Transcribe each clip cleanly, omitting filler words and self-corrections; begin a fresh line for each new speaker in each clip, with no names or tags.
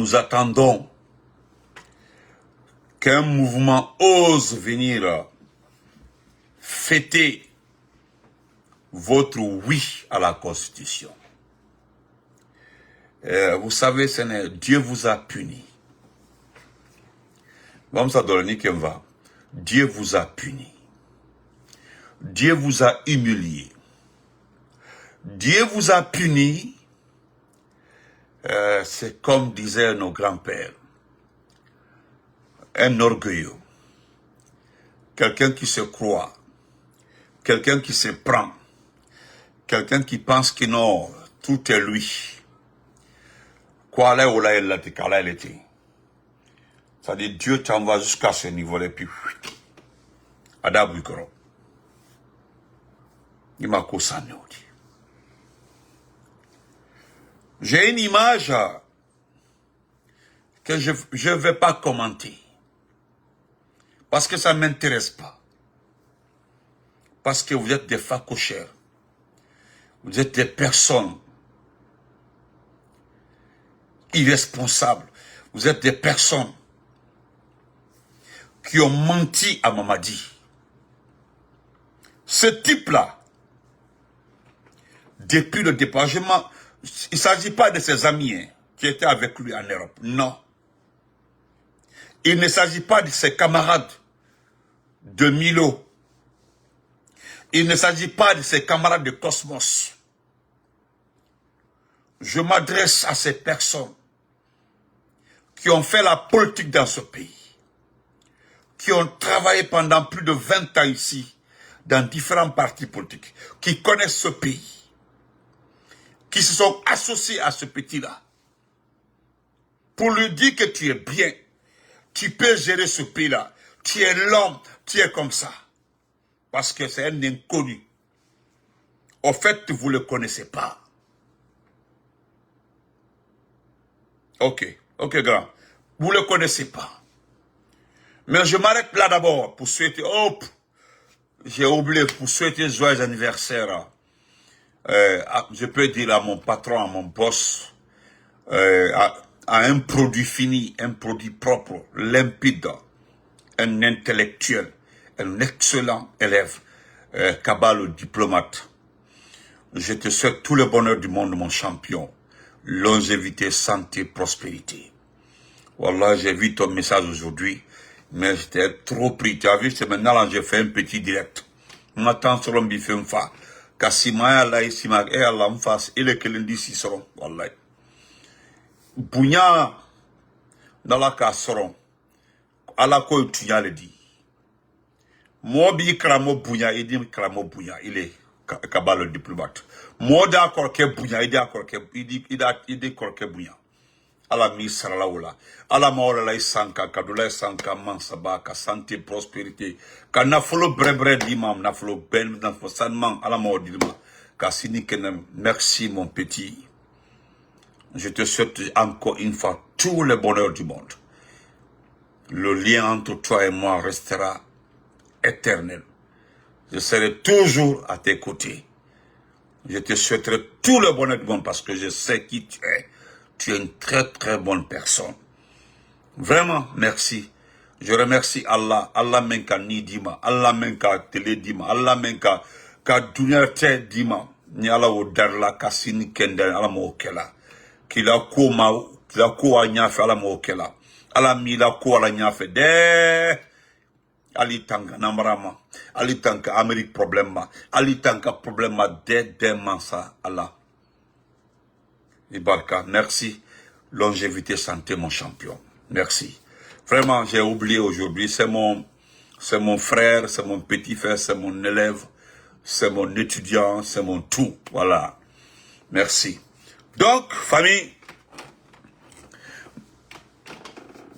Nous attendons qu'un mouvement ose venir fêter votre oui à la Constitution. Vous savez, Dieu vous a puni. Dieu vous a puni. Dieu vous a humilié. Dieu vous a puni. C'est comme disaient nos grands-pères. Un orgueilleux. Quelqu'un qui se croit. Quelqu'un qui se prend. Quelqu'un qui pense que non, tout est lui. Quoi là où là il était, qu'à là il était. C'est-à-dire Dieu t'envoie jusqu'à ce niveau-là et puis Adabukoro. Il m'a consigné. J'ai une image que je ne vais pas commenter. Parce que ça ne m'intéresse pas. Parce que vous êtes des facochères. Vous êtes des personnes irresponsables. Vous êtes des personnes qui ont menti à Mamadi. Ce type-là, depuis le départ, il ne s'agit pas de ses amis qui étaient avec lui en Europe. Non. Il ne s'agit pas de ses camarades de Milo. Il ne s'agit pas de ses camarades de Cosmos. Je m'adresse à ces personnes qui ont fait la politique dans ce pays, qui ont travaillé pendant plus de 20 ans ici, dans différents partis politiques, qui connaissent ce pays, qui se sont associés à ce petit-là, pour lui dire que tu es bien, tu peux gérer ce pays-là, tu es l'homme, tu es comme ça. Parce que c'est un inconnu. Au fait, vous ne le connaissez pas. Ok, grand. Vous ne le connaissez pas. Mais je m'arrête là d'abord pour souhaiter, j'ai oublié, pour souhaiter joyeux anniversaire. Je peux dire à mon patron, à mon boss, à un produit fini, un produit propre, limpide, un intellectuel, un excellent élève, Kaba le diplomate. Je te souhaite tout le bonheur du monde, mon champion. Longévité, santé, prospérité. Voilà, j'ai vu ton message aujourd'hui, mais j'étais trop pris. Tu as vu, c'est maintenant là, j'ai fait un petit direct. On attend sur le fait une fois. Kassimaya là, ici, et Allah en face, et les Kelendi s'y seront. Voilà. Bounya, dans la casseron, à la quoi tu y as le dit. Moi, bi kramo bounya, il dit kramo bounya, il est Kaba le diplomate. Moi, d'accord que bounya, il dit d'accord que, il dit que bounya. Ala mi sarala ola. Ala maola la isanka, kadula isanka, mansaba, ka santé, prospérité. Ka nafolo brebre d'imam, nafolo ben, nafolo sanman, ala maola d'imam. Ka sini kenem, merci mon petit. Je te souhaite encore une fois tout le bonheur du monde. Le lien entre toi et moi restera éternel. Je serai toujours à tes côtés. Je te souhaiterai tout le bonheur du monde parce que je sais qui tu es. Tu es une très très bonne personne. Vraiment, merci. Je remercie Allah. Allah menka ni dima. Allah menka tele dima. Allah menka ka dunia te dima. Ni ala o darla kasini kende ala mo okela. Kila ko a nyafe ala mo okela. Ala mi la ko ala nyafe de. Ali tanga namarama. Ali tanga Amérique problème. Ali tanga problème de mansa Allah. Ibarka, merci. Longévité, santé, mon champion. Merci. Vraiment, j'ai oublié aujourd'hui. C'est mon frère, c'est mon petit frère, c'est mon élève, c'est mon étudiant, c'est mon tout. Voilà. Merci. Donc, famille,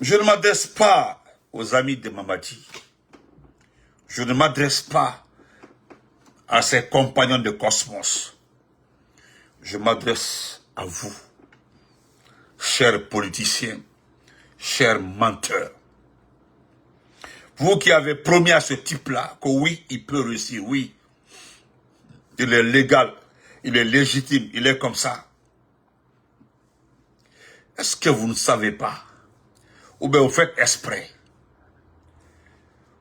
je ne m'adresse pas aux amis de Mamadi. Je ne m'adresse pas à ses compagnons de Cosmos. Je m'adresse à vous, chers politiciens, chers menteurs. Vous qui avez promis à ce type-là que oui, il peut réussir, oui, il est légal, il est légitime, il est comme ça. Est-ce que vous ne savez pas? Ou bien vous faites exprès?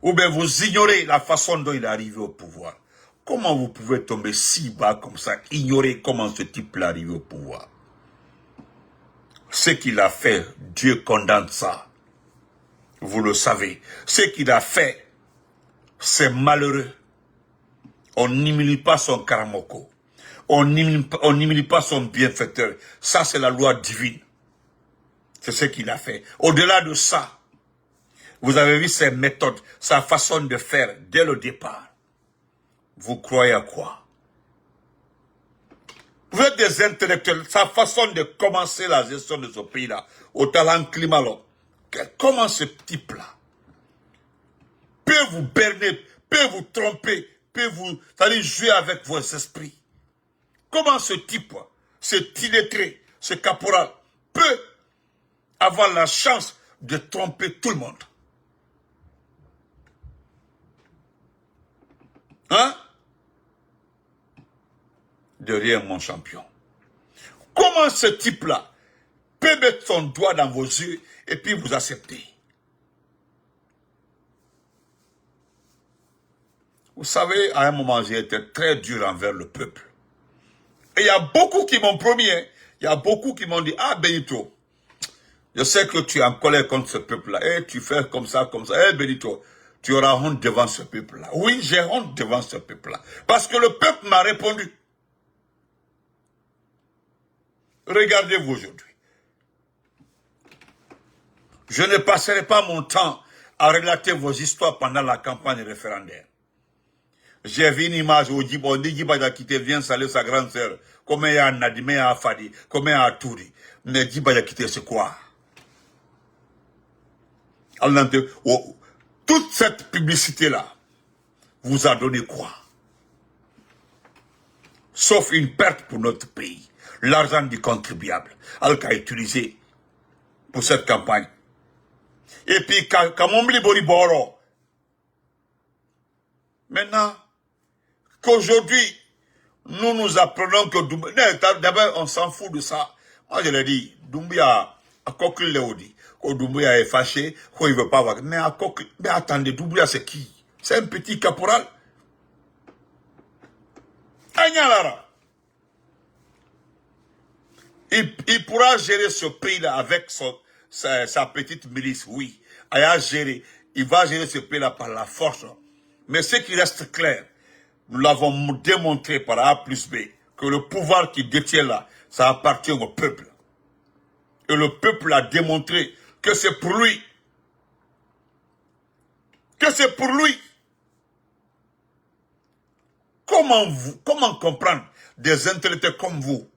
Ou bien vous ignorez la façon dont il est arrivé au pouvoir? Comment vous pouvez tomber si bas comme ça, ignorer comment ce type-là est arrivé au pouvoir? Ce qu'il a fait, Dieu condamne ça. Vous le savez. Ce qu'il a fait, c'est malheureux. On n'humilie pas son karamoko. On n'humilie pas son bienfaiteur. Ça, c'est la loi divine. C'est ce qu'il a fait. Au-delà de ça, vous avez vu ses méthodes, sa façon de faire dès le départ. Vous croyez à quoi? Vous êtes des intellectuels. Sa façon de commencer la gestion de ce pays-là, au talent climat, comment ce type-là peut vous berner, peut vous tromper, peut vous jouer avec vos esprits? Comment ce type, cet illettré, ce caporal, peut avoir la chance de tromper tout le monde? Hein? De rien, mon champion. Comment ce type-là peut mettre son doigt dans vos yeux et puis vous accepter? Vous savez, à un moment, j'ai été très dur envers le peuple. Et il y a beaucoup qui m'ont promis, hein. Il y a beaucoup qui m'ont dit, ah Benito, je sais que tu es en colère contre ce peuple-là. Et tu fais comme ça, comme ça. Eh Benito, tu auras honte devant ce peuple-là. Oui, j'ai honte devant ce peuple-là. Parce que le peuple m'a répondu. Regardez-vous aujourd'hui. Je ne passerai pas mon temps à relater vos histoires pendant la campagne référendaire. J'ai vu une image où on dit Djibadjakite vient saluer sa grande sœur. Comme il y a Nadime, il y a Fadi, comme il y a Touri. Mais Djibadjakite, c'est quoi? Toute cette publicité-là vous a donné quoi? Sauf une perte pour notre pays. L'argent du contribuable, elle a utilisé pour cette campagne. Et puis, Kamomli Boriboro, maintenant, qu'aujourd'hui, nous apprenons que Doumbouya, d'abord on s'en fout de ça. Moi je l'ai dit, Doumbouya a coquille Léodi, que Doumbouya est fâché, qu'il ne veut pas avoir. Mais attendez, Doumbouya c'est qui? C'est un petit caporal. Agnalara. Il pourra gérer ce pays-là avec sa petite milice, oui. Il va gérer ce pays-là par la force. Mais ce qui reste clair, nous l'avons démontré par A plus B, que le pouvoir qu'il détient là, ça appartient au peuple. Et le peuple a démontré que c'est pour lui. Que c'est pour lui. Comment comprendre des intellectuels comme vous,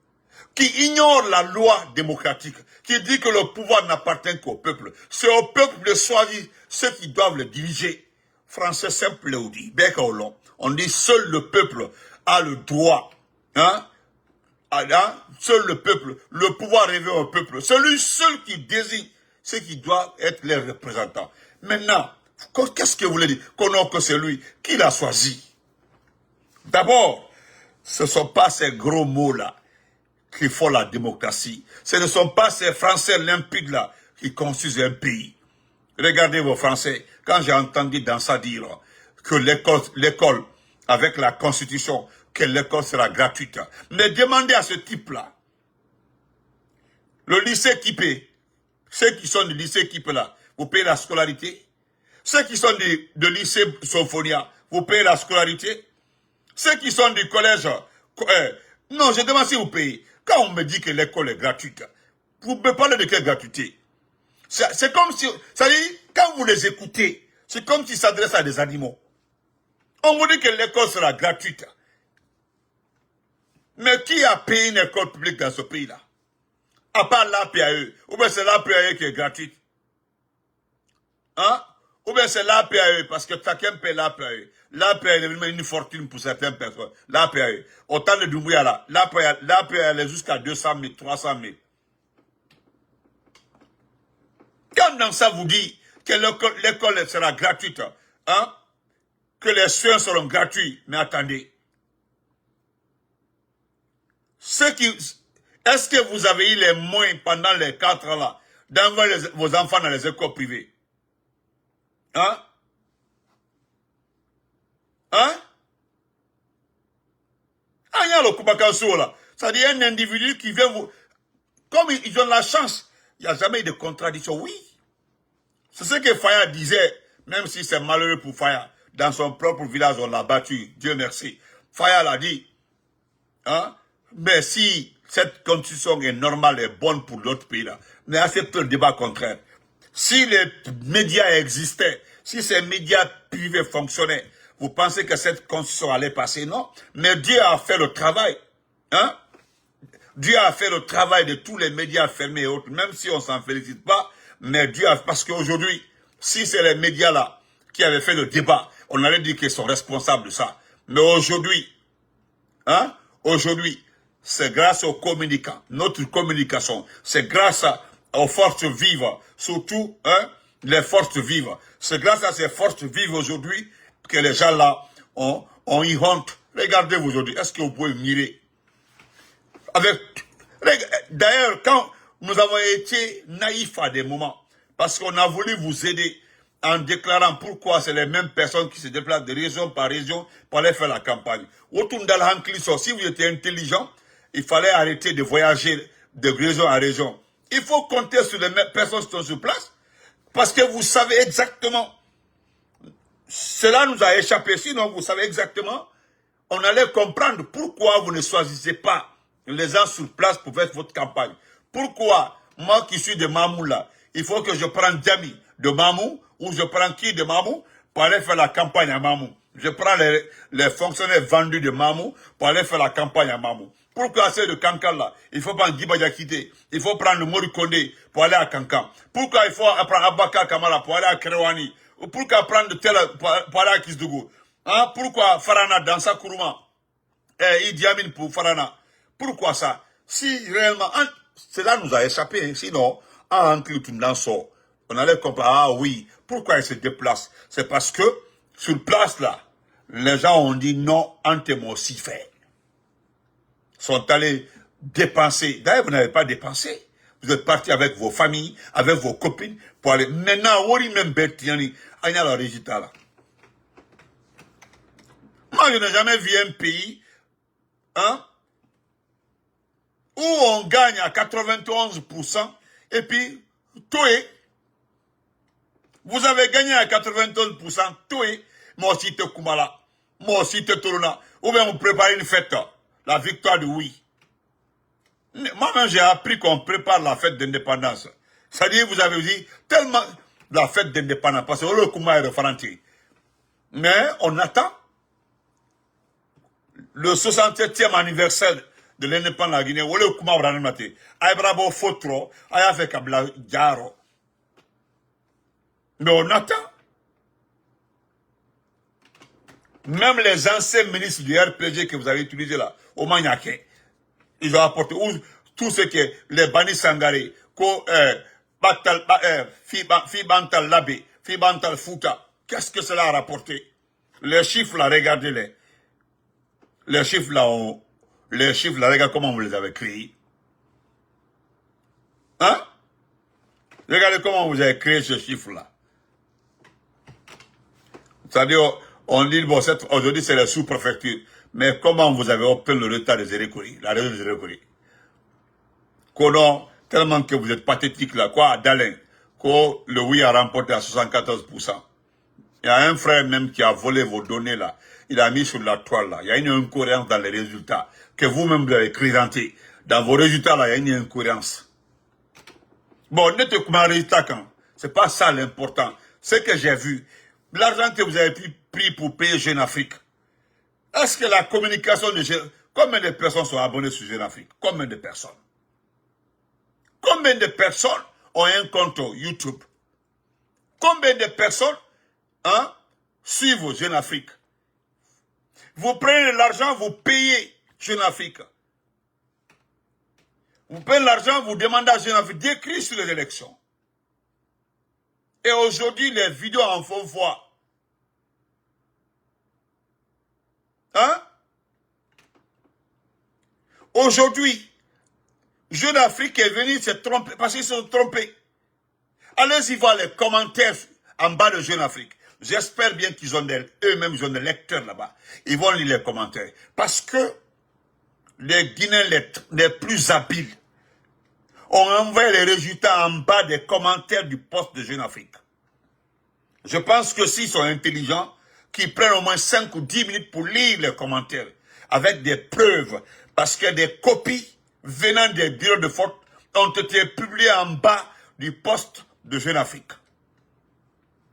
qui ignorent la loi démocratique, qui dit que le pouvoir n'appartient qu'au peuple. C'est au peuple de choisir ceux qui doivent le diriger. Français simple, on dit seul le peuple a le droit, hein? Seul le peuple, le pouvoir revient au peuple. C'est lui seul qui désigne ceux qui doivent être les représentants. Maintenant, qu'est-ce que vous voulez dire? Que c'est lui qui l'a choisi. D'abord, ce ne sont pas ces gros mots-là qui font la démocratie. Ce ne sont pas ces Français limpides-là qui construisent un pays. Regardez vos Français, quand j'ai entendu dans ça dire que l'école, avec la Constitution, que l'école sera gratuite. Mais demandez à ce type-là, le lycée qui paie, ceux qui sont du lycée qui paie là, vous payez la scolarité. Ceux qui sont du lycée Symphonia, vous payez la scolarité. Ceux qui sont du collège, non, je demande si vous payez. Quand on me dit que l'école est gratuite, vous me parlez de quelle gratuité? C'est comme si, ça dit, quand vous les écoutez, c'est comme s'ils s'adressent à des animaux. On vous dit que l'école sera gratuite. Mais qui a payé une école publique dans ce pays-là? À part l'APAE. Ou bien c'est l'APAE qui est gratuite. Hein? Ou bien c'est l'APAE, parce que chacun paye l'APAE. L'APAE est une fortune pour certaines personnes. L'APAE. Autant de Doumbouya là. L'APAE est jusqu'à 200 000, 300 000. Quand dans ça vous dit que l'école sera gratuite, hein? Que les soins seront gratuits, mais attendez. Est-ce que vous avez eu les moyens pendant les 4 ans là d'envoyer vos enfants dans les écoles privées? Hein? Hein? Ah, il y a le Koubakasso là. C'est-à-dire un individu qui vient vous... Comme ils ont la chance, il n'y a jamais eu de contradiction. Oui. C'est ce que Faya disait, même si c'est malheureux pour Faya. Dans son propre village, on l'a battu. Dieu merci. Faya l'a dit. Hein? Mais si cette constitution est normale et bonne pour l'autre pays là, mais acceptez le débat contraire. Si les médias existaient, si ces médias privés fonctionnaient, vous pensez que cette constitution allait passer? Non. Mais Dieu a fait le travail. Hein? Dieu a fait le travail de tous les médias fermés et autres, même si on ne s'en félicite pas. Mais Dieu a... Parce qu'aujourd'hui, si c'est les médias là qui avaient fait le débat, on allait dire qu'ils sont responsables de ça. Mais aujourd'hui, hein? Aujourd'hui, c'est grâce aux communicants, notre communication, c'est grâce aux forces vives, surtout hein, les forces vives. C'est grâce à ces forces vives aujourd'hui que les gens là ont eu honte. Regardez-vous aujourd'hui, est-ce que vous pouvez mirer? D'ailleurs, quand nous avons été naïfs à des moments, parce qu'on a voulu vous aider en déclarant pourquoi c'est les mêmes personnes qui se déplacent de région par région pour aller faire la campagne. Si vous étiez intelligent, il fallait arrêter de voyager de région à région. Il faut compter sur les mêmes personnes qui sont sur place, parce que vous savez exactement, cela nous a échappé, sinon vous savez exactement, on allait comprendre pourquoi vous ne choisissez pas les gens sur place pour faire votre campagne. Pourquoi, moi qui suis de Mamou là, il faut que je prenne Djami de Mamou, ou je prends qui de Mamou pour aller faire la campagne à Mamou. Je prends les fonctionnaires vendus de Mamou pour aller faire la campagne à Mamou. Pourquoi c'est de Kankan là? Il faut prendre Guiba Yakite, il faut prendre le Mori Kondé pour aller à Kankan. Pourquoi il faut prendre Abaka Kamala pour aller à Kerewani? Ou pourquoi prendre tel pour aller à Kisdougou? Hein? Pourquoi Farana dans sa Kourouma? Idi Amin pour Farana? Pourquoi ça? Si réellement, cela nous a échappé, hein. Sinon, en sort, on allait comprendre, ah oui, pourquoi ils se déplacent? C'est parce que, sur place là, les gens ont dit non, Antemo aussi fait. Sont allés dépenser. D'ailleurs, vous n'avez pas dépensé. Vous êtes partis avec vos familles, avec vos copines, pour aller. Maintenant, on même Bertiani, il y a le résultat là. Moi, je n'ai jamais vu un pays, hein, où on gagne à 91%, et puis, Toé, vous avez gagné à 91%, Toé, moi aussi te Kumala, moi aussi te Toruna, ou bien vous préparez une fête, la victoire de oui. Moi-même, j'ai appris qu'on prépare la fête d'indépendance. C'est-à-dire, vous avez dit, tellement la fête d'indépendance, parce que le Kuma est referenté. Mais on attend le 67e anniversaire de l'indépendance de la Guinée, où le Kuma va ramener. Aïbrabo Fotro, Ayafek Abla Diaro. Mais on attend. Même les anciens ministres du RPG que vous avez utilisés là, au Maniaké, ils ont apporté tout ce que les Bani Sangaré, Fibantal Labé, Fibantal Fouta, qu'est-ce que cela a rapporté? Les chiffres là, regardez-les. Les chiffres là, regardez comment vous les avez créés. Hein? Regardez comment vous avez créé ce chiffre là. C'est-à-dire, on dit, bon, aujourd'hui c'est la sous-préfecture. Mais comment vous avez obtenu le retard de Zérékouri, la région de Zérékouri? Tellement que vous êtes pathétique là, quoi, d'Alain, que le oui a remporté à 74%. Il y a un frère même qui a volé vos données là. Il a mis sur la toile là. Il y a une incohérence dans les résultats que vous-même vous avez présenté. Dans vos résultats là, il y a une incohérence. Bon, n'était pas un résultat quand. C'est pas ça l'important. Ce que j'ai vu, l'argent que vous avez pris pour payer Jeune Afrique. Est-ce que la communication de Jeune... Combien de personnes sont abonnées sur Jeune Afrique? Combien de personnes? Combien de personnes ont un compte YouTube? Combien de personnes suivent Jeune Afrique? Vous prenez l'argent, vous payez Jeune Afrique. Vous prenez l'argent, vous demandez à Jeune Afrique d'écrire sur les élections. Et aujourd'hui, les vidéos en font voir. Hein? Aujourd'hui, Jeune Afrique est venu se tromper, parce qu'ils se sont trompés. Allez-y voir les commentaires en bas de Jeune Afrique. J'espère bien qu'ils ont eux-mêmes, ils ont des lecteurs là-bas. Ils vont lire les commentaires. Parce que les Guinéens les plus habiles ont envoyé les résultats en bas des commentaires du poste de Jeune Afrique. Je pense que s'ils sont intelligents, qu'ils prennent au moins 5 ou 10 minutes pour lire les commentaires, avec des preuves, parce que des copies venant des bureaux de vote ont été publiées en bas du poste de Jeune Afrique.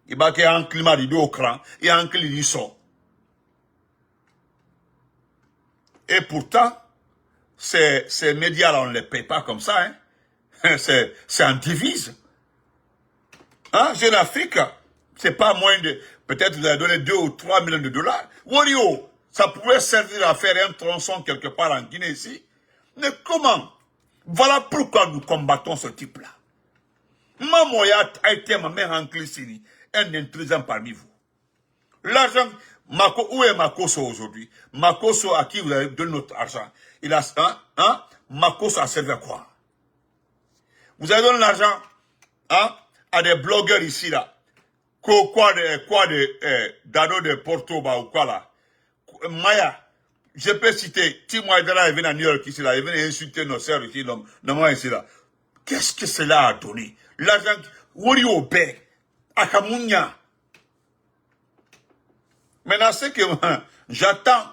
Il y a un climat de au cran, il y a un climat de son. Et pourtant, ces médias-là, on ne les paye pas comme ça. Hein. C'est en divise. Hein? Jeune Afrique, c'est pas moins de... Peut-être vous avez donné 2 ou 3 millions de dollars. Wario, ça pourrait servir à faire un tronçon quelque part en Guinée ici. Mais comment? Voilà pourquoi nous combattons ce type-là. Mamoya a été ma mère en Clicini, un intelligent parmi vous. L'argent, où est Makoso aujourd'hui? Makoso à qui vous avez donné notre argent? Il a, Makoso a servi à quoi? Vous avez donné l'argent, à des blogueurs ici, là. Dado de Porto, ou quoi, là. Maya, je peux citer, Timo Aydara est venu à New York ici, là. Il est venu insulter nos sœurs ici, non, ici, là. Qu'est-ce que cela a donné? L'argent, Wori Obe, Akamunya. Maintenant, c'est que j'attends.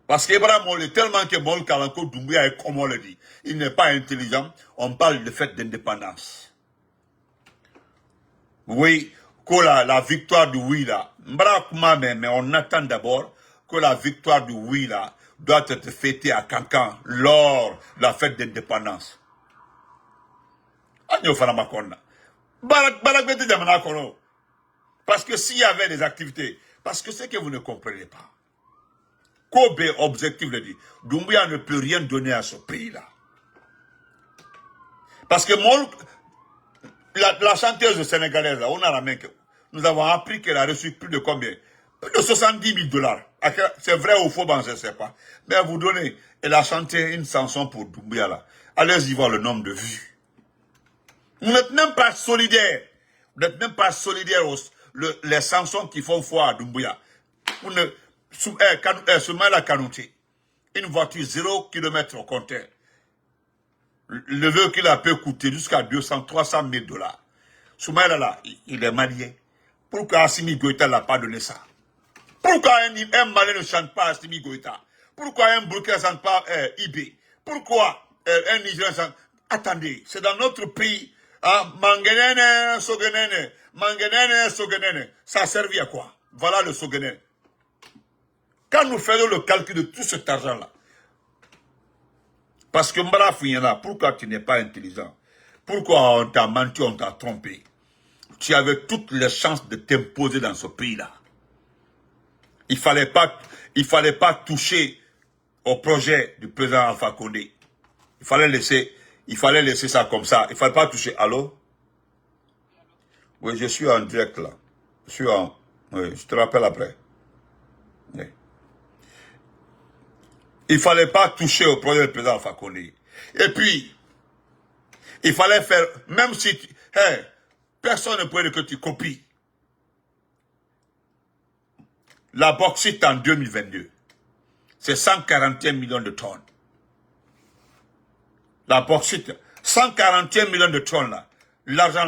Parce qu'Abraham est tellement que Mol Kalanko Doumbouya est comme on le dit. Il n'est pas intelligent. On parle de fête d'indépendance. Oui, que la victoire du oui là. Mais on attend d'abord que la victoire du oui là doit être fêtée à Cancan lors de la fête d'indépendance. Parce que s'il y avait des activités, parce que c'est que vous ne comprenez pas. Kobe, objectif le dit, Doumbouya ne peut rien donner à ce pays-là. Parce que la chanteuse sénégalaise, là, on a la main, nous avons appris qu'elle a reçu plus de combien? Plus de 70 000 dollars. C'est vrai ou faux, ben, je ne sais pas. Mais vous donnez, elle a chanté une chanson pour Doumbouya, là. Allez-y voir le nombre de vues. Vous n'êtes même pas solidaire. Vous n'êtes même pas solidaire les chansons qui font foi à Doumbouya. Vous ne... Soumaïla Kanouté, une voiture 0 km au compteur. Le véhicule a peut coûter jusqu'à 200, 300 000 dollars. Soumaïla là, il est marié. Pourquoi Assimi Goïta n'a pas donné ça? Pourquoi un Malais ne chante pas Assimi Goïta? Pourquoi un Burkina ne chante pas IB? Pourquoi un Nigérien chante? Attendez, c'est dans notre pays. Mangenene, Sogenene, Mangenene, Sogenene. Ça a servi à quoi? Voilà le Sogenene. Quand nous faisons le calcul de tout cet argent-là, parce que Mbarafouina, pourquoi tu n'es pas intelligent? Pourquoi on t'a menti, on t'a trompé? Tu avais toutes les chances de t'imposer dans ce pays-là. Il fallait pas toucher au projet du président Alpha Condé. Il fallait laisser ça comme ça. Il fallait pas toucher. Allô? Oui, je suis en direct là. Oui, je te rappelle après. Oui. Il fallait pas toucher au projet du président Alpha Condé. Et puis, il fallait faire, même si, personne ne pouvait dire que tu copies. La bauxite en 2022, c'est 141 millions de tonnes. La bauxite, 141 millions de tonnes là. L'argent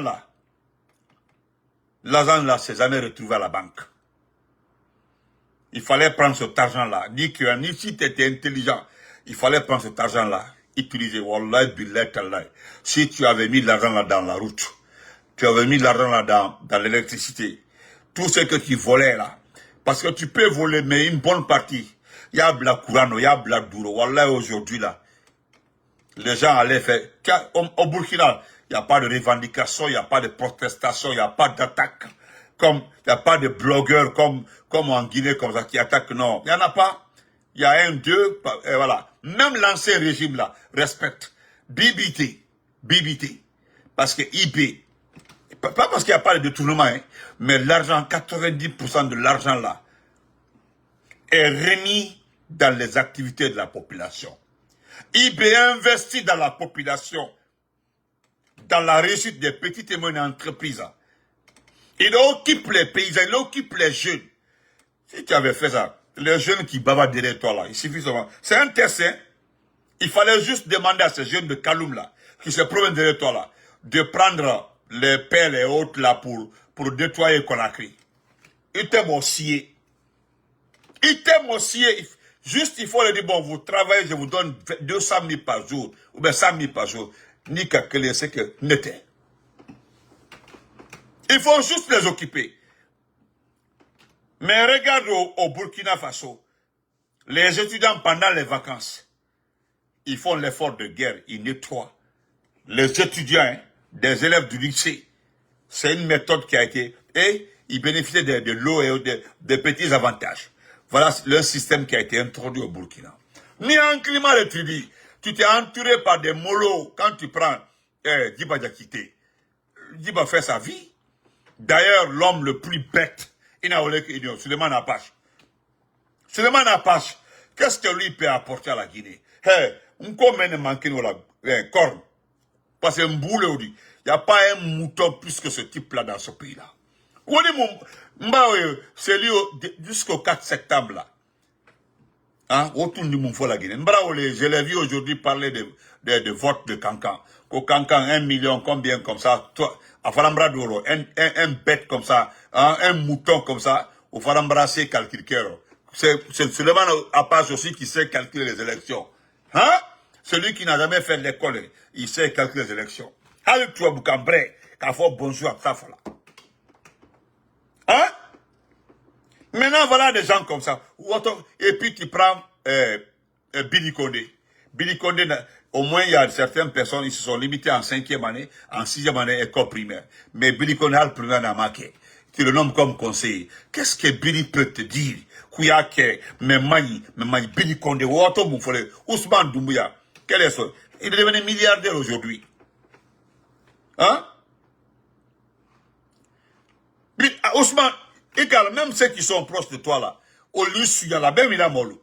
là, c'est jamais retrouvé à la banque. Il fallait prendre cet argent-là. Ni si tu étais intelligent, il fallait prendre cet argent-là. Utiliser, Wallah, Billah, Tallah. Si tu avais mis l'argent là dans la route, tu avais mis l'argent là dans l'électricité, tout ce que tu volais là, parce que tu peux voler, mais une bonne partie, il y a Black Kourano, il y a Black Douro. Wallah, aujourd'hui là, les gens allaient faire, au Burkina, il n'y a pas de revendication, il n'y a pas de protestation, il n'y a pas d'attaque. Comme il n'y a pas de blogueurs comme en Guinée comme ça qui attaquent, non. Il n'y en a pas. Il y a un, deux, et voilà. Même l'ancien régime là respecte. BBT. Parce que IB, pas parce qu'il n'y a pas de détournement, hein, mais l'argent, 90% de l'argent là est remis dans les activités de la population. IB investit dans la population, dans la réussite des petites et moyennes entreprises. Il occupe les paysans, il occupe les jeunes. Si tu avais fait ça, les jeunes qui bavardent derrière toi là, il suffit seulement. C'est un test, hein. Il fallait juste demander à ces jeunes de Kaloum là, qui se promènent derrière toi là, de prendre les pelles et autres là pour nettoyer Conakry. Ils t'aiment aussi. Ils t'aiment aussi. Juste, il faut leur dire, bon, vous travaillez, je vous donne 200 000 par jour, ou bien 100 000 par jour. Ni calculer, c'est que n'était. Il faut juste les occuper. Mais regarde au Burkina Faso, les étudiants pendant les vacances, ils font l'effort de guerre, ils nettoient. Les étudiants, hein, des élèves du lycée, c'est une méthode qui a été, et ils bénéficient de l'eau et des petits avantages. Voilà le système qui a été introduit au Burkina. Ni un climat étudié, tu t'es entouré par des mollos quand tu prends Djiba Diakité. Djiba fait sa vie. D'ailleurs, l'homme le plus bête, il n'a volé que Suleiman Apache. Suleiman Apache, qu'est-ce que lui peut apporter à la Guinée? On ne manque un corne. Parce que il n'y a pas un mouton plus que ce type-là dans ce pays-là. C'est lui jusqu'au 4 septembre là. Hein? Autour du monde la Guinée. Je l'ai vu aujourd'hui parler de vote de Cancan. Qu'au Cancan, 1 million, combien comme ça, toi, à Falambra d'Oro, un bête comme ça, hein, un mouton comme ça, au Falambra c'est calcul. C'est seulement Apache aussi qui sait calculer les élections. Hein? Celui qui n'a jamais fait l'école, il sait calculer les élections. Avec toi, Boukambre, qu'il faut bonjour à ça, voilà. Hein? Maintenant, voilà des gens comme ça. Et puis tu prends Billy Condé. Billy Condé, au moins, il y a certaines personnes, ils se sont limités en 5e année, en 6e année, école primaire. Mais Billy Condé a le premier n'a marqué. Tu le nommes comme conseiller. Qu'est-ce que Billy peut te dire? Kouyake, Memaï, Billy Condé, Ousmane Doumbouya. Quel est ce? Il est devenu milliardaire aujourd'hui. Hein? Ousmane, égal, même ceux qui sont proches de toi là, au Lusu, il y a la même Molo.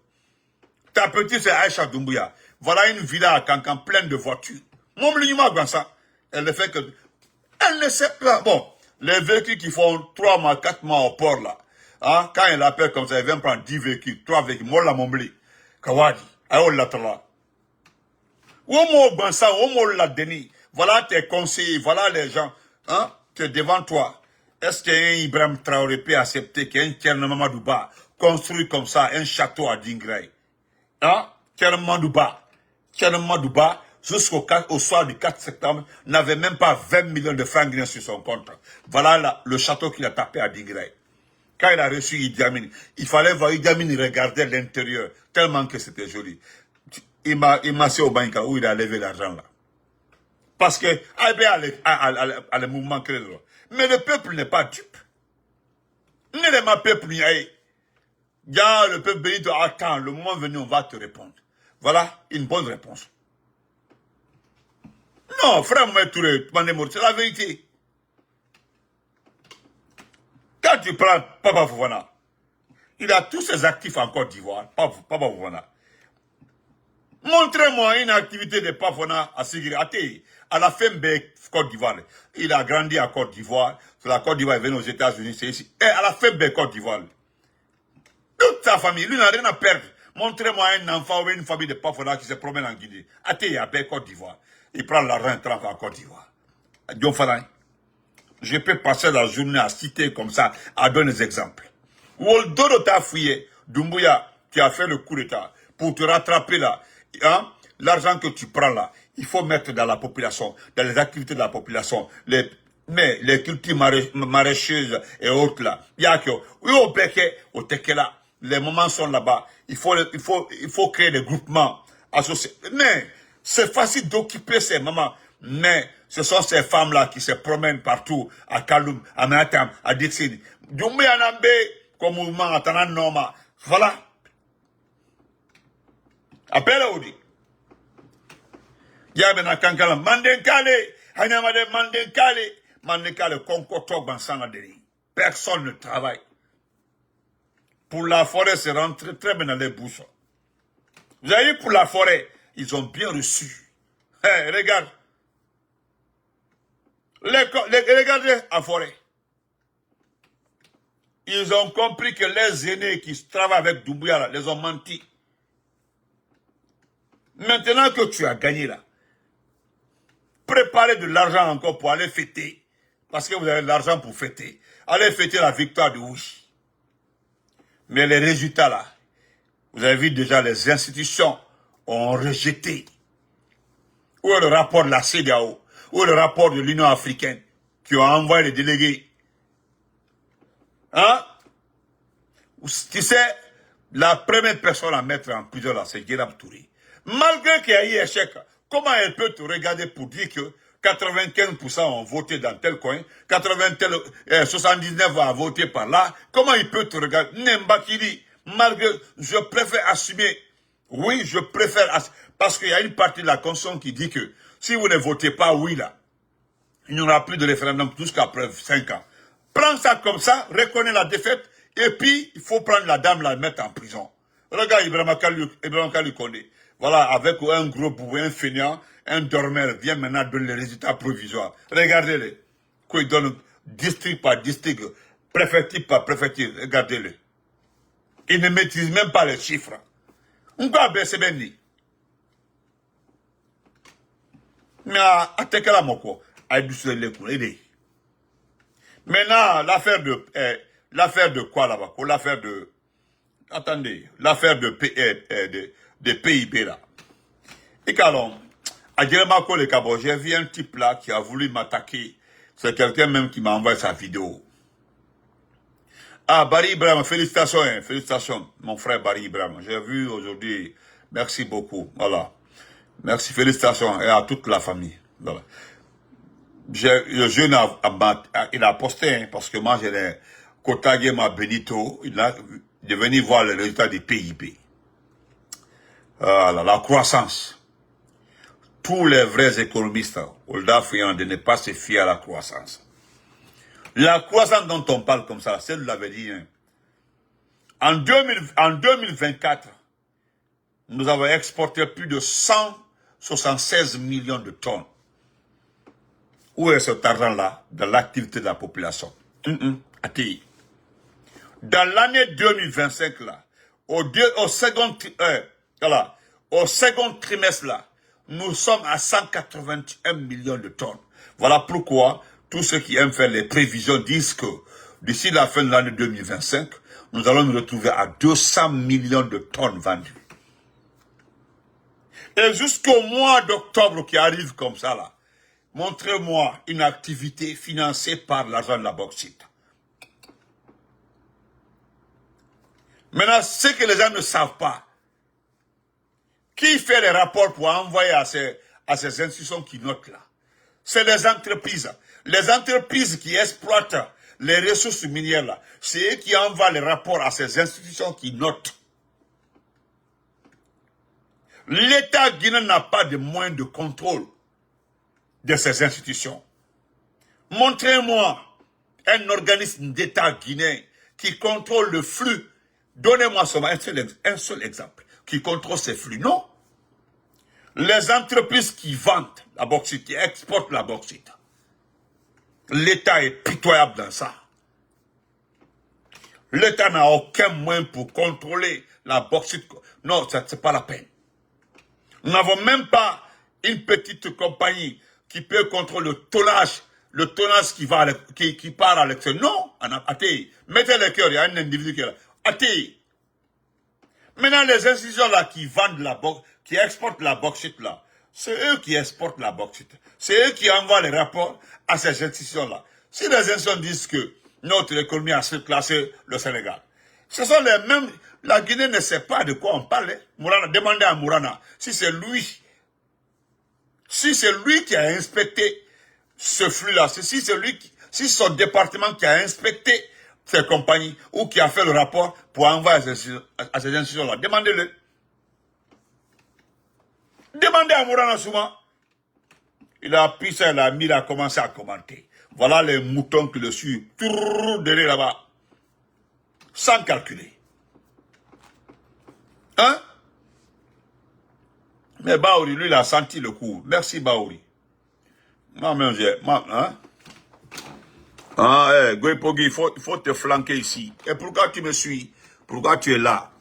Ta petite c'est Aïcha Doumbouya. Voilà une villa à Cancan pleine de voitures. Mon Bliguma Gansa, elle ne fait que. Elle ne sait pas. Bon, les véhicules qui font 3 mois, 4 mois au port là, hein, quand elle appelle comme ça, elle vient prendre 10 véhicules, 3 véhicules, moi la Mombli. Kawadi, ayo la tala. Omo Gansa, Omo la Denis. Voilà tes conseillers, voilà les gens, hein, que devant toi. Est-ce qu'un Ibrahim Traoré peut accepter qu'un Tcherno Mamadouba construit comme ça un château à Dingrey? Hein? Tcherno Mamadouba, jusqu'au soir du 4 septembre, n'avait même pas 20 millions de francs guinéens sur son compte. Voilà le château qu'il a tapé à Dingrey. Quand il a reçu Idi Amin, il fallait voir Idi Amin regarder l'intérieur, tellement que c'était joli. Il m'a dit au banque où il a levé l'argent là. Parce que, le mouvement créé. Mais le peuple n'est pas dupe. Ne les ma peuple, le peuple béni doit attendre. Le moment venu, on va te répondre. Voilà une bonne réponse. Non, frère Mohamed Touré, c'est la vérité. Quand tu prends Papa Fofana, il a tous ses actifs en Côte d'Ivoire. Papa Fofana. Montrez-moi une activité de Papa Fofana à Sigiri. À la fin de Côte d'Ivoire. Il a grandi à Côte d'Ivoire. La Côte d'Ivoire est venue aux États-Unis, c'est ici. Et à la fin de Côte d'Ivoire. Toute sa famille, lui n'a rien à perdre. Montrez-moi un enfant ou une famille de Pafona qui se promène en Guinée. Il a Côte d'Ivoire. Il prend l'argent et trempe en Côte d'Ivoire. Je peux passer la journée à citer comme ça, à donner des exemples. Woldoro t'a fouillé, Doumbouya, tu as fait le coup d'État pour te rattraper là. Hein? L'argent que tu prends là, il faut mettre dans la population, dans les activités de la population, mais les cultures maraîcheuses et autres là. Il y a que, au Béké, au Tekela, les moments sont là-bas. Il faut créer des groupements associés. Mais c'est facile d'occuper ces mamans. Mais ce sont ces femmes-là qui se promènent partout, à Kaloum, à Matam, à Dixine. Doumbé Anambé, comme mouvement, à Tananoma. Voilà. Appelle Audi. Yabena Kankala, Mandenkale, Hanyamade Mandenkale, Konkoto Bansangaderi. Personne ne travaille. Pour la forêt, c'est rentré très bien dans les bouches. Vous avez vu pour la forêt, ils ont bien reçu. Hey, regarde. Regardez à Forêt. Ils ont compris que les aînés qui travaillent avec Doumbouya là, les ont menti. Maintenant que tu as gagné là, préparez de l'argent encore pour aller fêter. Parce que vous avez de l'argent pour fêter. Allez fêter la victoire de oui. Mais les résultats là, vous avez vu déjà les institutions ont rejeté. Où est le rapport de la CEDEAO? Où est le rapport de l'Union africaine qui ont envoyé les délégués? Hein? Tu sais, la première personne à mettre en prison là, c'est Guérab Touré. Malgré qu'il y a eu échec, comment elle peut te regarder pour dire que 95% ont voté dans tel coin, 79 ont voté par là? Comment il peut te regarder? Nemba qui dit, malgré, je préfère assumer. Oui, je préfère assumer. Parce qu'il y a une partie de la Constitution qui dit que si vous ne votez pas oui là, il n'y aura plus de référendum jusqu'à preuve 5 ans. Prends ça comme ça, reconnais la défaite, et puis il faut prendre la dame, la mettre en prison. Regarde Ibrahim Kali Kondé. Voilà, avec un gros bourreau, un fainéant, un dormeur, vient maintenant donner les résultats provisoires. Regardez-les. Quoi, il donne district par district, préfecture par préfecture. Regardez-les. Il ne maîtrise même pas les chiffres. On va baisser Benny. Mais à Tekela Moko, à Edouce-les-Coulés. Maintenant, l'affaire de quoi là-bas? L'affaire de, attendez, l'affaire de PIB là. Et qu'alors, à Djeremako le Cabo, j'ai vu un type là qui a voulu m'attaquer. C'est quelqu'un même qui m'a envoyé sa vidéo. Ah, Barry Ibrahim, félicitations, hein, félicitations, mon frère Barry Ibrahim. J'ai vu aujourd'hui, merci beaucoup, voilà. Merci, félicitations, et à toute la famille, voilà. Le jeune il a posté, hein, parce que moi, j'ai Kotage ma Benito, il est venu voir le résultat du PIB. Voilà, la croissance. Tous les vrais économistes, de ne pas se fier à la croissance. La croissance dont on parle comme ça, c'est de l'avait dit. Hein. En 2024, nous avons exporté plus de 176 millions de tonnes. Où est cet argent-là dans l'activité de la population? ATI. Dans l'année 2025, là, au second trimestre, là, nous sommes à 181 millions de tonnes. Voilà pourquoi tous ceux qui aiment faire les prévisions disent que d'ici la fin de l'année 2025, nous allons nous retrouver à 200 millions de tonnes vendues. Et jusqu'au mois d'octobre qui arrive comme ça, là, montrez-moi une activité financée par l'argent de la bauxite. Maintenant, ce que les gens ne savent pas, qui fait les rapports pour envoyer à ces institutions qui notent là? C'est les entreprises. Les entreprises qui exploitent les ressources minières là, c'est eux qui envoient les rapports à ces institutions qui notent. L'État guinéen n'a pas de moyens de contrôle de ces institutions. Montrez-moi un organisme d'État guinéen qui contrôle le flux. Donnez-moi seulement un seul exemple qui contrôle ces flux. Non. Les entreprises qui vendent la bauxite, qui exportent la bauxite. L'État est pitoyable dans ça. L'État n'a aucun moyen pour contrôler la bauxite. Non, ce n'est pas la peine. Nous n'avons même pas une petite compagnie qui peut contrôler le tonnage qui part à l'extérieur. Non, ATI. Mettez le cœur, il y a un individu qui est là. ATI. Maintenant, les institutions là qui vendent qui exportent la bauxite là, c'est eux qui exportent la bauxite. C'est eux qui envoient les rapports à ces institutions là. Si les institutions disent que notre économie a surclassé le Sénégal, ce sont les mêmes. La Guinée ne sait pas de quoi on parle. Mourana, demandez à Mourana si c'est lui. Si c'est lui qui a inspecté ce flux-là, si son département qui a inspecté ces compagnies ou qui a fait le rapport pour envoyer à ces institutions-là, demandez-le. Demandez à Mourana Souma. Il a pris ça, il a commencé à commenter. Voilà les moutons qui le suivent. Derrière là-bas. Sans calculer. Hein? Mais Baouri, lui, il a senti le coup. Merci, Baouri. Moi-même, hein? Ah, Goipogi, il faut te flanquer ici. Et pourquoi tu me suis? Pourquoi tu es là?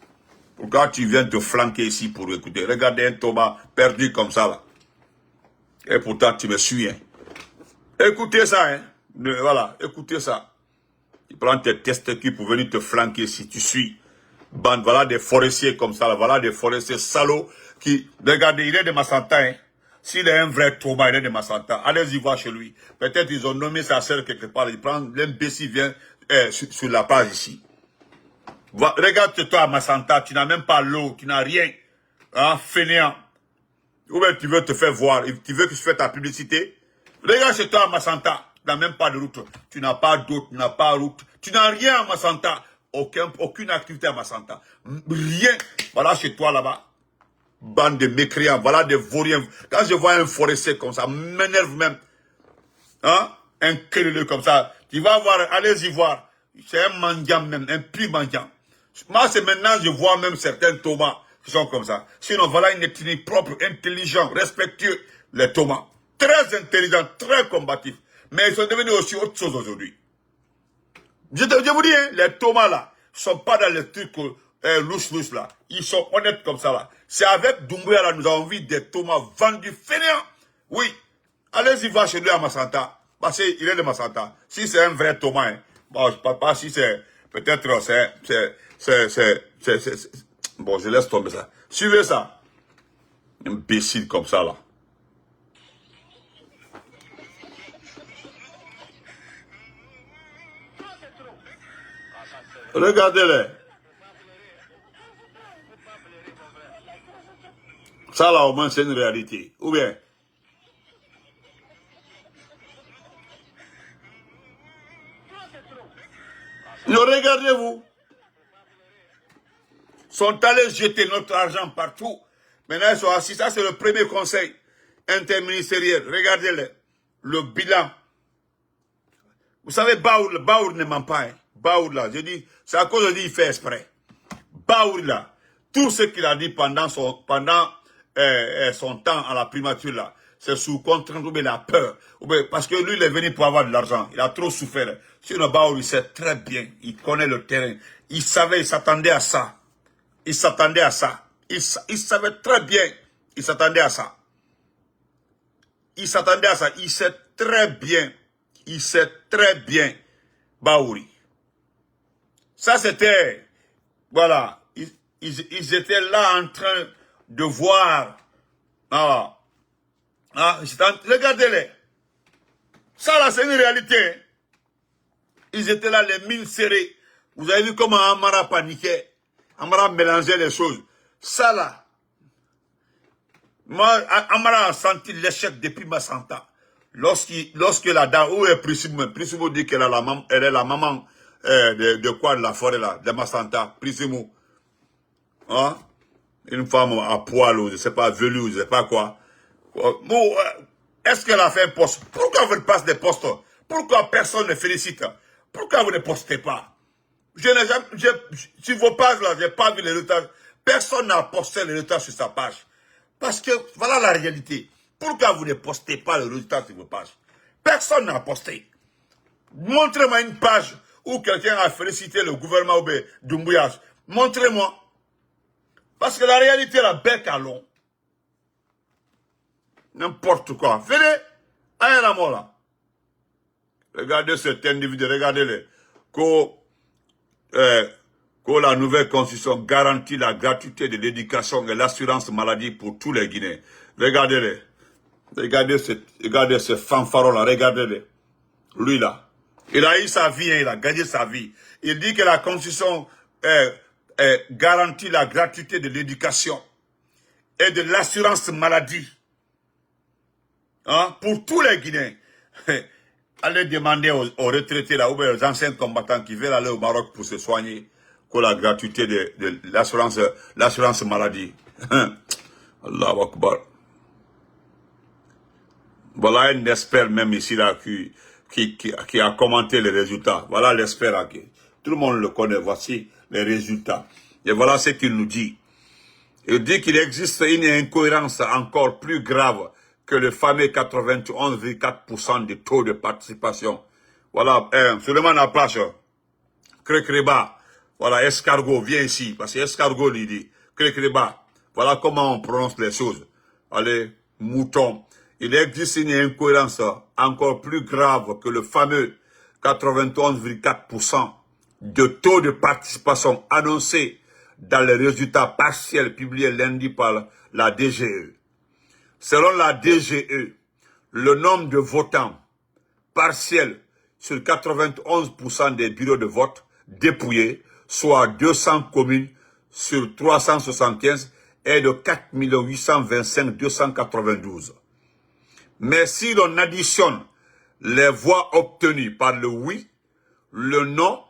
Pourquoi tu viens te flanquer ici pour écouter? Regardez un Thomas perdu comme ça, là. Et pourtant, tu me suis, hein. Écoutez ça, hein. Voilà, écoutez ça. Tu prends tes testicules pour venir te flanquer si tu suis. Bande, voilà des forestiers comme ça, là. Voilà des forestiers salauds qui... Regardez, il est de Massanta, hein. S'il est un vrai Thomas, il est de Massanta. Allez-y voir chez lui. Peut-être ils ont nommé sa sœur quelque part. Il prend l'imbécile, vient sur la page ici. Regarde-toi à Massanta, tu n'as même pas l'eau, tu n'as rien. Hein, fainéant. Ou bien tu veux te faire voir, tu veux que je fasse ta publicité. Regarde chez toi à Massanta, tu n'as même pas de route. Tu n'as pas d'eau, tu n'as pas de route. Tu n'as rien à Massanta. Aucune activité à Massanta. Rien. Voilà chez toi là-bas. Bande de mécréants, voilà des vauriens. Quand je vois un forestier comme ça, m'énerve même. Hein? Un querelleux comme ça. Tu vas voir, allez-y voir. C'est un mendiant même, un pur mendiant. Moi, c'est maintenant, je vois même certains Thomas qui sont comme ça. Sinon, voilà une ethnie propre, intelligent, respectueux, les Thomas. Très intelligents, très combatifs. Mais ils sont devenus aussi autre chose aujourd'hui. Je vous dis, hein, les Thomas là, ne sont pas dans les trucs louches là. Ils sont honnêtes comme ça là. C'est avec Doumbouya là, nous avons vu des Thomas vendus fainéants. Oui. Allez-y voir chez lui à Massanta. Parce qu'il est de Massanta. Si c'est un vrai Thomas, hein, bon, je ne parle pas si c'est, peut-être, bon, je laisse tomber ça. Suivez ça. Imbécile comme ça, là. Regardez-les. Ça, là, au moins, c'est une réalité. Ou bien, regardez-vous. Sont allés jeter notre argent partout. Maintenant, ils sont assis. Ça, c'est le premier conseil interministériel. Regardez-le. Le bilan. Vous savez, Baour ne ment pas. Hein. Baour, là, je dis, c'est à cause de lui, il fait exprès. Baour, là, tout ce qu'il a dit pendant son temps à la primature, là, c'est sous contrainte, ou bien la peur. Ou bien, parce que lui, il est venu pour avoir de l'argent. Il a trop souffert. Sinon, Baour, il sait très bien. Il connaît le terrain. Il savait, il s'attendait à ça. Il s'attendait à ça. Il savait très bien. Il s'attendait à ça. Il s'attendait à ça. Il sait très bien. Il sait très bien. Baouri. Ça, c'était... Voilà. Ils étaient là en train de voir. Regardez-les. Ça, là, c'est une réalité. Ils étaient là, les mines serrées. Vous avez vu comment Amara paniquait. Amara mélangeait les choses. Ça là, moi, Amara a senti l'échec depuis Massanta. Lorsque la dame, où est Prissimo? Prissimo dit qu'elle elle est la maman de quoi, de la forêt là, de Massanta. Prissimo. Hein? Une femme à poil ou je sais pas, velue, je sais pas quoi. Est-ce qu'elle a fait un poste? Pourquoi vous ne passez des postes? Pourquoi personne ne félicite? Pourquoi vous ne postez pas? Je n'ai jamais, sur vos pages là, je n'ai pas vu les résultats. Personne n'a posté les résultats sur sa page. Parce que, voilà la réalité. Pourquoi vous ne postez pas les résultats sur vos pages? Personne n'a posté. Montrez-moi une page où quelqu'un a félicité le gouvernement Doumbouya. Montrez-moi. Parce que la réalité, la bec à long. N'importe quoi. Venez. Allez la mort là. Regardez cet individu, regardez-le. Que la nouvelle constitution garantit la gratuité de l'éducation et l'assurance maladie pour tous les Guinéens. Regardez-les. Regardez ce fanfaron-là, regardez-les. Lui là. Il a eu sa vie, hein, il a gagné sa vie. Il dit que la constitution garantit la gratuité de l'éducation et de l'assurance maladie. Hein, pour tous les Guinéens. Allez demander aux retraités là, ou aux anciens combattants qui veulent aller au Maroc pour se soigner, que la gratuité de l'assurance maladie. Allahu Akbar. Voilà un expert même ici là qui a commenté les résultats. Voilà l'expert là. Tout le monde le connaît. Voici les résultats. Et voilà ce qu'il nous dit. Il dit qu'il existe une incohérence encore plus grave que le fameux 91,4% de taux de participation. Voilà, Suleiman Apache, Krekreba, voilà, escargot, viens ici, parce que escargot, il dit, Krekreba, voilà comment on prononce les choses. Allez, mouton. Il existe une incohérence encore plus grave que le fameux 91,4% de taux de participation annoncé dans les résultats partiels publiés lundi par la DGE. Selon la DGE, le nombre de votants partiels sur 91% des bureaux de vote dépouillés, soit 200 communes sur 375, est de 4 825 292. Mais si l'on additionne les voix obtenues par le oui, le non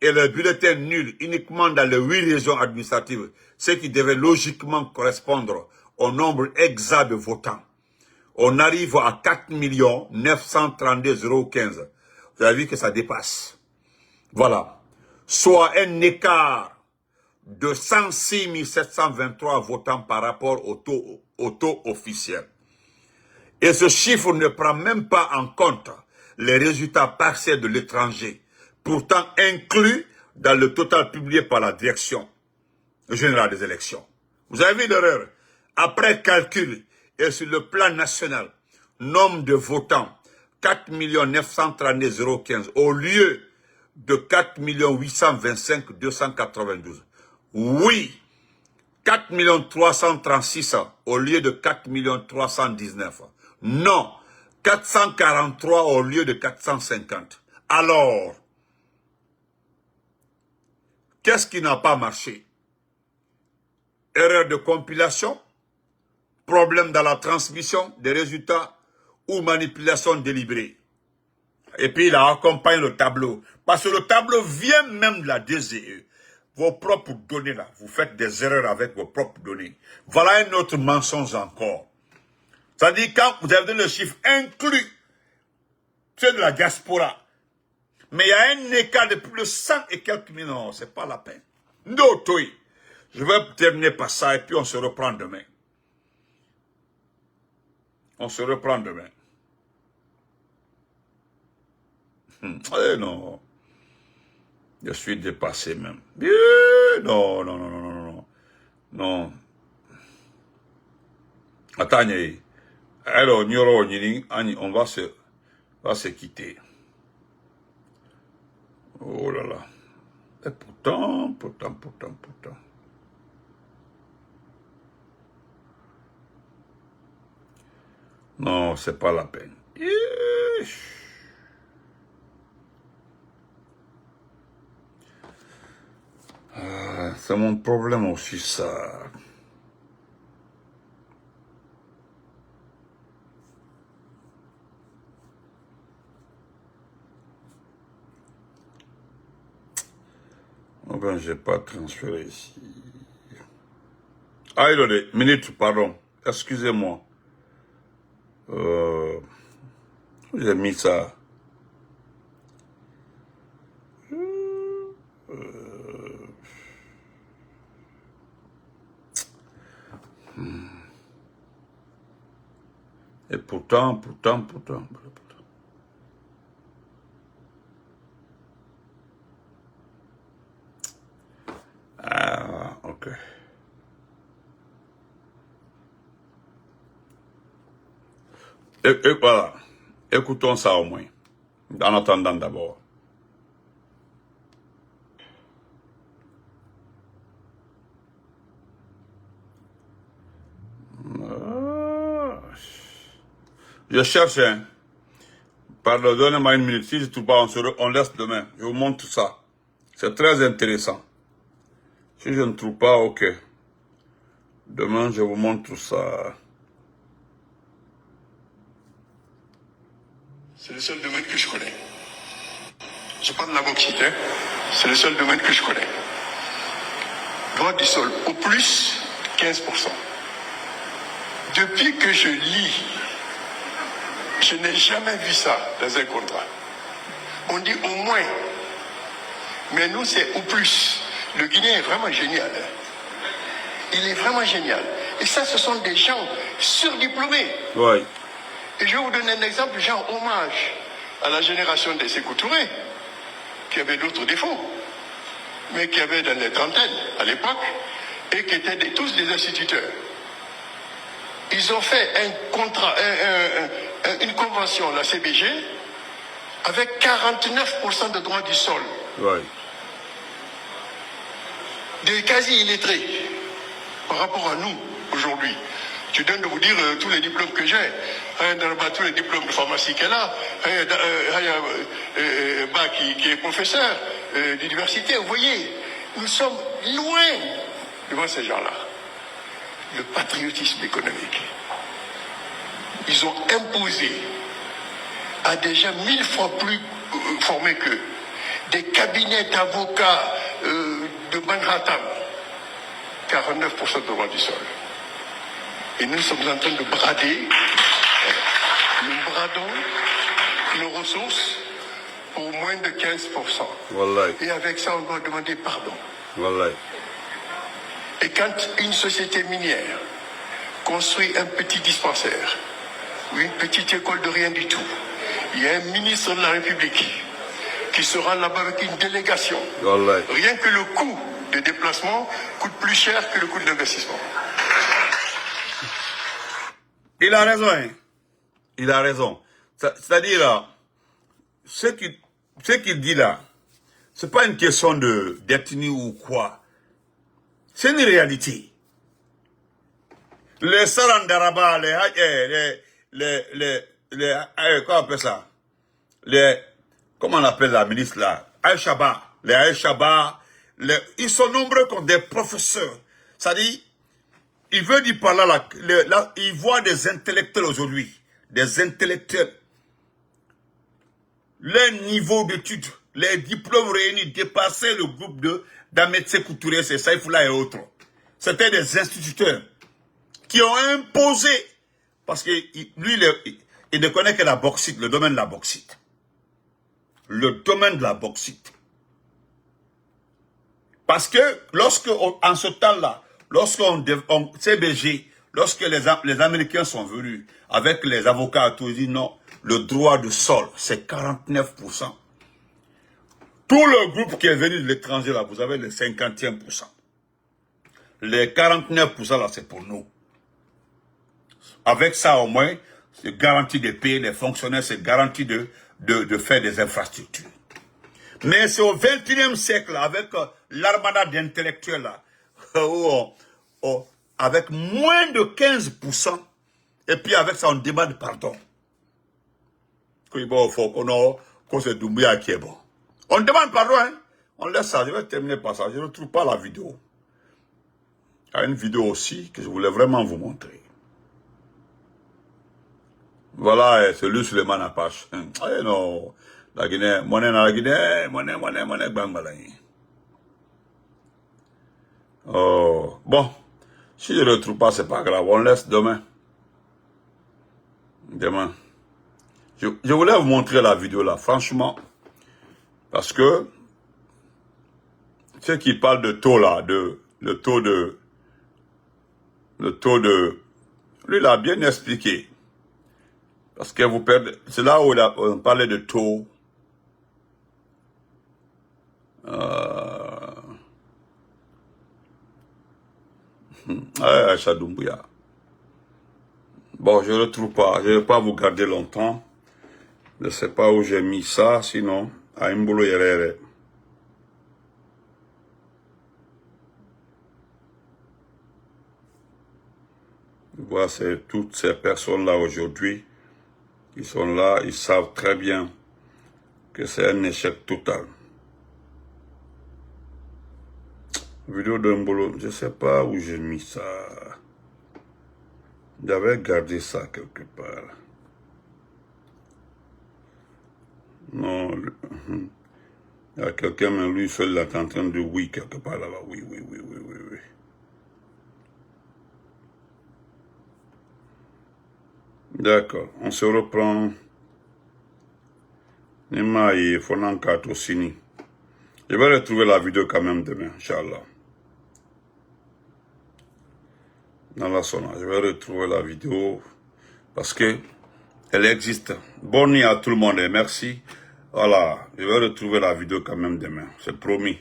et le bulletin nul uniquement dans les 8 régions administratives, ce qui devait logiquement correspondre au nombre exact de votants, on arrive à 4 932 015. Vous avez vu que ça dépasse. Voilà. Soit un écart de 106 723 votants par rapport au taux officiel. Et ce chiffre ne prend même pas en compte les résultats partiels de l'étranger, pourtant inclus dans le total publié par la direction générale des élections. Vous avez vu l'erreur? Après calcul et sur le plan national, nombre de votants, 4 932 015 au lieu de 4 825 292. Oui, 4 336 au lieu de 4 319. Non, 443 au lieu de 450. Alors, qu'est-ce qui n'a pas marché? Erreur de compilation, problème dans la transmission des résultats ou manipulation délibérée. Et puis il a accompagné le tableau. Parce que le tableau vient même de la DGE. Vos propres données là, vous faites des erreurs avec vos propres données. Voilà un autre mensonge encore. C'est-à-dire quand vous avez donné le chiffre inclus, c'est de la diaspora. Mais il y a un écart de plus de 100 et quelques millions. Non, c'est pas la peine. D'autres, je vais terminer par ça et puis on se reprend demain. On se reprend demain. Eh non. Je suis dépassé même. Non, non, non, non, non, non. Non. Attendez. Alors, on va se quitter. Oh là là. Et pourtant. Non, c'est pas la peine. C'est mon problème aussi, ça. Oh ben, j'ai pas transféré ici. Ah, il minute, pardon. Excusez-moi. J'ai mis ça. Et pourtant. Ah, ok. Et voilà. Écoutons ça au moins. En attendant d'abord. Je cherche, hein. Pardon, donnez-moi une minute. Si je ne trouve pas, on laisse demain. Je vous montre tout ça. C'est très intéressant. Si je ne trouve pas, ok. Demain, je vous montre tout ça.
C'est le seul domaine que je connais. Je parle de la bauxite, hein. C'est le seul domaine que je connais. Droit du sol, au plus 15%. Depuis que je lis, je n'ai jamais vu ça dans un contrat. On dit au moins, mais nous c'est au plus. Le Guinéen est vraiment génial. Hein. il est vraiment génial. Et ça, ce sont des gens surdiplômés.
Oui.
Et je vais vous donner un exemple, genre hommage à la génération des Sékou Touré, qui avait d'autres défauts, mais qui avait dans les trentaines à l'époque, et qui étaient tous des instituteurs. Ils ont fait un contrat, une convention, la CBG, avec 49% de droits du sol.
Oui.
Des quasi-illettrés par rapport à nous aujourd'hui. Je donne de vous dire tous les diplômes que j'ai. Tous les diplômes de pharmacie qu'elle a. Qui est professeur d'université. Vous voyez, nous sommes loin devant ces gens-là. Le patriotisme économique. Ils ont imposé à des gens 1000 fois plus formés qu'eux des cabinets d'avocats de Manhattan. 49% de droit du sol. Et nous sommes en train de brader, nous bradons nos ressources pour moins de 15%.
Wallahi.
Et avec ça, on doit demander pardon.
Wallahi.
Et quand une société minière construit un petit dispensaire ou une petite école de rien du tout, il y a un ministre de la République qui sera là-bas avec une délégation.
Wallahi.
Rien que le coût de déplacement coûte plus cher que le coût d'investissement.
Il a raison, hein. Il a raison. C'est-à-dire, ce qu'il dit là, c'est pas une question d'ethnie ou quoi. C'est une réalité. Les Sarandaraba, comment on appelle ça? Comment on appelle la ministre là? Al-Shabaab. Les Al-Shabaab, ils sont nombreux comme des professeurs. C'est-à-dire, il veut dire par là, il voit des intellectuels aujourd'hui, des intellectuels. Leur niveau d'études, les diplômes réunis dépassaient le groupe d'Ahmed Sékou Touré, c'est Saïfoula et autres. C'était des instituteurs qui ont imposé, parce que lui, il ne connaît que la bauxite, le domaine de la bauxite. Le domaine de la bauxite. Parce que en ce temps-là, CBG, lorsque les Américains sont venus avec les avocats, ils disent non, le droit de sol, c'est 49%. Tout le groupe qui est venu de l'étranger, là, vous avez le 50e%. Les 49%, là, c'est pour nous. Avec ça, au moins, c'est garanti de payer les fonctionnaires, c'est garanti de faire des infrastructures. Mais c'est au XXIe siècle, avec l'armada d'intellectuels, là, avec moins de 15%, et puis avec ça, on demande pardon. C'est Doumbouya qui est bon. On demande pardon, hein. On laisse ça, je vais terminer par ça. Je ne trouve pas la vidéo. Il y a une vidéo aussi que je voulais vraiment vous montrer. Voilà, c'est lui Suleiman Apache. Eh non, la Guinée, monnaie dans la Guinée, monnaie, bangbalani. Oh, bon, si je ne le trouve pas, c'est pas grave, on laisse demain. Demain. Je voulais vous montrer la vidéo là, franchement, parce que ceux qui parlent de taux là, le taux de, lui il a bien expliqué. Parce que vous perdez, c'est là où on parlait de taux. Aïcha Doumbouya. Bon, je ne le trouve pas. Je ne vais pas vous garder longtemps. Je ne sais pas où j'ai mis ça, sinon, à Imbolo Yerere. Voilà, c'est toutes ces personnes-là aujourd'hui. Ils sont là, ils savent très bien que c'est un échec total. Vidéo d'un boulot, je ne sais pas où j'ai mis ça. J'avais gardé ça quelque part. Non, il y a quelqu'un, mais lui seul, il est en train de oui quelque part là-bas. Oui. D'accord, on se reprend. Nima et Fonanka Tosini. Je vais retrouver la vidéo quand même demain, Inch'Allah. dans la sauna. Je vais retrouver la vidéo parce que elle existe. Bonne nuit à tout le monde et merci. Voilà, je vais retrouver la vidéo quand même demain, c'est promis.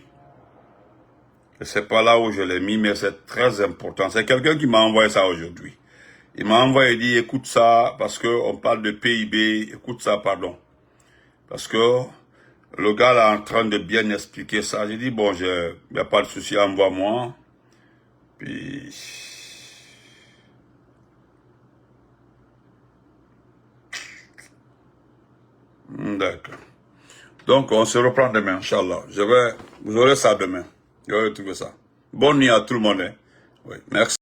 Et c'est pas là où je l'ai mis, mais c'est très important. C'est quelqu'un qui m'a envoyé ça aujourd'hui. Il m'a envoyé, il dit, écoute ça, parce qu'on parle de PIB, écoute ça, pardon. Parce que le gars là est en train de bien expliquer ça. J'ai dit, bon, il n'y a pas de souci, envoie-moi. Puis... D'accord. Donc, on se reprend demain, Inch'Allah. Vous aurez ça demain. Je vais retrouver ça. Bonne nuit à tout le monde. Hein. Oui, merci.